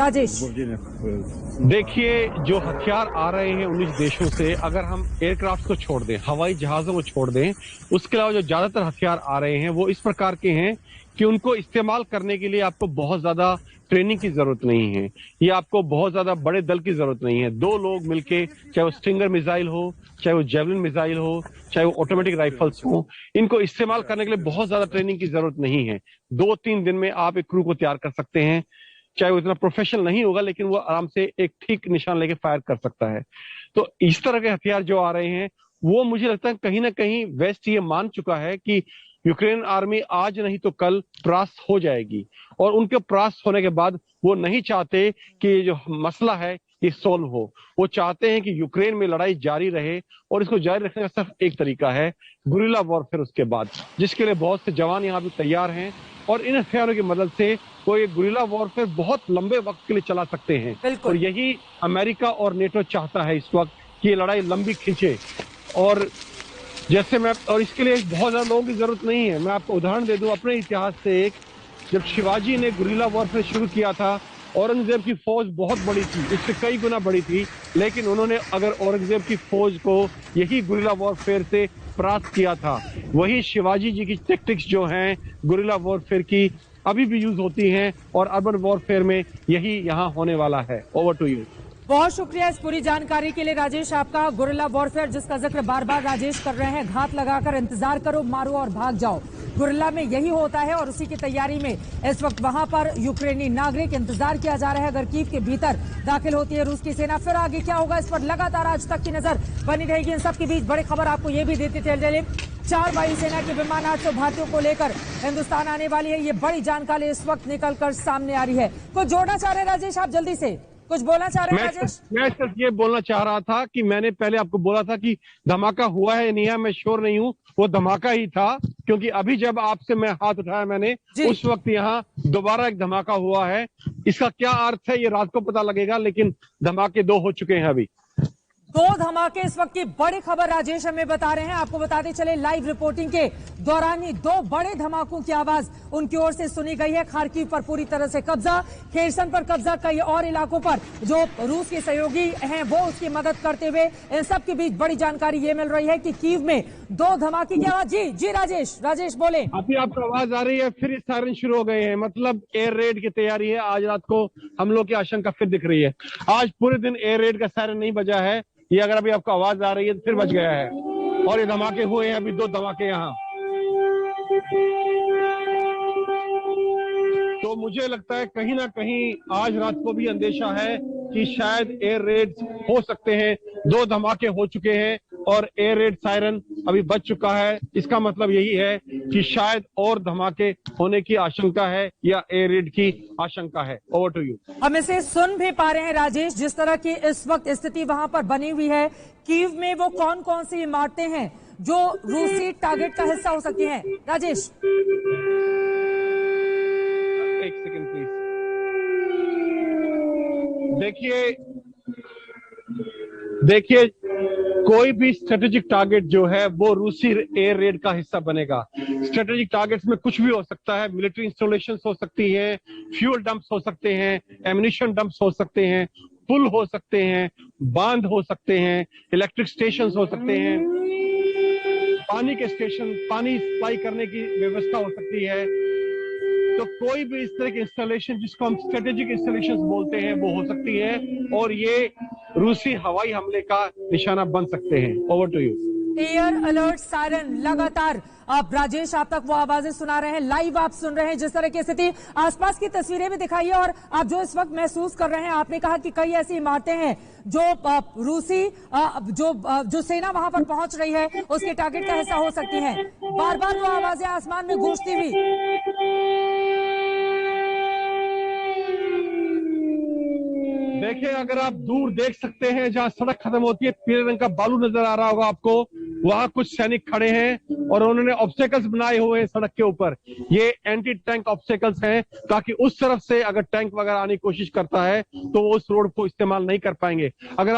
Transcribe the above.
राजेश, देखिए, जो हथियार आ रहे हैं 19 देशों से, अगर हम एयरक्राफ्ट को छोड़ दें, हवाई जहाजों को छोड़ दें, उसके अलावा जो ज्यादातर हथियार आ रहे हैं वो इस प्रकार के हैं कि उनको इस्तेमाल करने के लिए आपको बहुत ज्यादा ट्रेनिंग की जरूरत नहीं है। ये आपको बहुत ज्यादा बड़े दल की जरूरत नहीं है। दो लोग मिलके, चाहे वो स्टिंगर मिसाइल हो, चाहे वो जेवलिन मिसाइल हो, चाहे वो ऑटोमेटिक राइफल्स हो, इनको इस्तेमाल करने के लिए बहुत ज्यादा ट्रेनिंग की जरूरत नहीं है। 2-3 दिन में आप एक क्रू को तैयार कर सकते हैं। चाहे वो इतना प्रोफेशनल नहीं होगा, लेकिन वो आराम से एक ठीक निशान लेके फायर कर सकता है। तो इस तरह के हथियार जो आ रहे हैं, वो मुझे लगता है कहीं ना कहीं वेस्ट ये मान चुका है कि यूक्रेन आर्मी आज नहीं तो कल परास्त हो जाएगी, और उनके परास्त होने के बाद वो नहीं चाहते कि ये जो मसला है ये सोल्व हो। वो चाहते हैं कि यूक्रेन में लड़ाई जारी रहे, और इसको जारी रखने का सिर्फ एक तरीका है, गुरिल्ला वॉरफेयर उसके बाद, जिसके लिए बहुत से जवान यहाँ भी तैयार हैं। और इन हथियारों की मदद से वो ये गुरिल्ला वॉरफेयर बहुत लंबे वक्त के लिए चला सकते हैं। और यही अमेरिका और नेटो चाहता है इस वक्त कि ये लड़ाई लंबी खींचे। और जैसे मैं, और इसके लिए बहुत ज्यादा लोगों की जरूरत नहीं है। मैं आपको उदाहरण दे दूं अपने इतिहास से एक, जब शिवाजी ने गुरिल्ला वॉरफेयर शुरू किया था, औरंगजेब की फौज बहुत बड़ी थी, इससे कई गुना बड़ी थी, लेकिन उन्होंने अगर औरंगजेब की फौज को यही गुरिल्ला वॉरफेयर से परास्त किया था। वही शिवाजी जी की टैक्टिक्स जो हैं गुरिल्ला वॉरफेयर की, अभी भी यूज होती हैं, और अर्बन वॉरफेयर में यही यहाँ होने वाला है। Over to you. बहुत शुक्रिया इस पूरी जानकारी के लिए राजेश आपका। गुरिल्ला वॉरफेयर जिसका जिक्र बार बार राजेश कर रहे हैं, घात लगाकर इंतजार करो, मारो और भाग जाओ, गुरिल्ला में यही होता है। और उसी की तैयारी में इस वक्त वहां पर यूक्रेनी नागरिक, इंतजार किया जा रहा है अगर कीव के भीतर दाखिल होती है रूस की सेना, फिर आगे क्या होगा इस पर लगातार आज तक की नजर बनी रहेगी। इन सबके बीच बड़ी खबर आपको ये भी देते चले, 4 वायुसेना के विमान 800 भारतीयों को लेकर हिंदुस्तान आने वाली है। ये बड़ी जानकारी इस वक्त निकलकर सामने आ रही है। कुछ जोड़ना चाह रहे हैं राजेश, आप जल्दी से कुछ बोलना चाह रहे हैं राजेश? मैं सिर्फ ये बोलना चाह रहा था कि मैंने पहले आपको बोला था कि धमाका हुआ है नहीं है, मैं श्योर नहीं हूँ, वो धमाका ही था। क्योंकि अभी जब आपसे मैं हाथ उठाया मैंने, उस वक्त यहाँ दोबारा एक धमाका हुआ है। इसका क्या अर्थ है ये रात को पता लगेगा, लेकिन धमाके 2 हो चुके हैं अभी। 2 धमाके इस वक्त की बड़ी खबर राजेश हमें बता रहे हैं। आपको बताते चले लाइव रिपोर्टिंग के दौरान ही 2 बड़े धमाकों की आवाज उनकी ओर से सुनी गई है। खार्किव पर पूरी तरह से कब्जा, खेरसन पर कब्जा, कई और इलाकों पर जो रूस के सहयोगी हैं वो उसकी मदद करते हुए। इन सब के बीच बड़ी जानकारी ये मिल रही है कि कीव में 2 धमाके की आवाज। जी राजेश बोले। अभी आपको आवाज आ रही है, फिर सायरन शुरू हो गए हैं, मतलब एयर रेड की तैयारी है। आज रात को हम लोग की आशंका फिर दिख रही है। आज पूरे दिन एयर रेड का सायरन नहीं बजा है। ये अगर अभी आपको आवाज आ रही है तो फिर बच गया है, और ये धमाके हुए हैं अभी 2 धमाके यहाँ। तो मुझे लगता है कहीं ना कहीं आज रात को भी अंदेशा है कि शायद एयर रेड हो सकते हैं। 2 धमाके हो चुके हैं और एयर रेड सायरन अभी बज चुका है। इसका मतलब यही है कि शायद और धमाके होने की आशंका है या एयर रेड की आशंका है। Over to you. हम इसे सुन भी पा रहे हैं राजेश, जिस तरह की इस वक्त स्थिति वहां पर बनी हुई है। कीव में वो कौन कौन सी इमारतें हैं जो रूसी टारगेट का हिस्सा हो सकती हैं? राजेश, एक सेकंड प्लीज। देखिए, कोई भी स्ट्रेटेजिक टारगेट जो है वो रूसी एयर रेड का हिस्सा बनेगा। स्ट्रेटेजिक टारगेट्स में कुछ भी हो सकता है, मिलिट्री इंस्टॉलेशंस हो सकती हैं, फ्यूल डंप्स हो सकते हैं, एम्यूनिशन डंप्स हो सकते हैं, पुल हो सकते हैं, बांध हो सकते हैं, इलेक्ट्रिक स्टेशंस हो सकते हैं, पानी के स्टेशन, पानी सप्लाई करने की व्यवस्था हो सकती है। तो कोई भी इस तरह की इंस्टॉलेशन जिसको हम स्ट्रेटेजिक इंस्टॉलेशन बोलते हैं वो हो सकती है, और ये रूसी हवाई हमले का निशाना बन सकते हैं। Over to you. Air alert siren लगातार आप राजेश आप तक वो आवाजें सुना रहे हैं, लाइव आप सुन रहे हैं जिस तरह की स्थिति। आसपास की तस्वीरें भी दिखाइए, और आप जो इस वक्त महसूस कर रहे हैं। आपने कहा कि कई ऐसी इमारतें हैं जो रूसी जो सेना वहां पर पहुंच रही है उसके टारगेट का हिस्सा हो सकती हैं। बार बार वो आवाजें आसमान में गूंजती हुई। देखिए, अगर आप दूर देख सकते हैं जहां सड़क खत्म होती है, पीले रंग का बालू नजर आ रहा होगा आपको, वहां कुछ सैनिक खड़े हैं और उन्होंने ऑब्स्टेकल्स बनाए हुए हैं सड़क के ऊपर। ये एंटी टैंक ऑब्स्टेकल्स हैं, ताकि उस तरफ से अगर टैंक वगैरह आने की कोशिश करता है तो वो उस रोड को इस्तेमाल नहीं कर पाएंगे। अगर